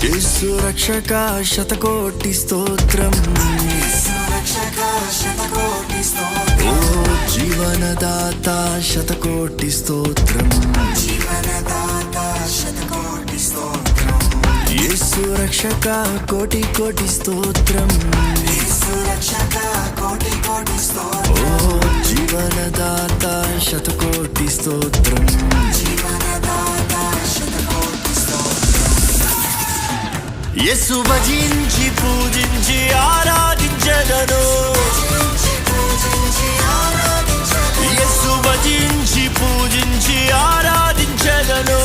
యేసు రక్షక శతకోటి స్తోత్రం, ఓ జీవనదాత శతకోటి స్తోత్రం, యేసు రక్షక కోటి కోటి స్తోత్రం, ఓ జీవనదాత శతకోటి స్తోత్రం. యేసు భజించి పూజించి ఆరాధించెదను, యేసు భజించి పూజించి ఆరాధించెదను.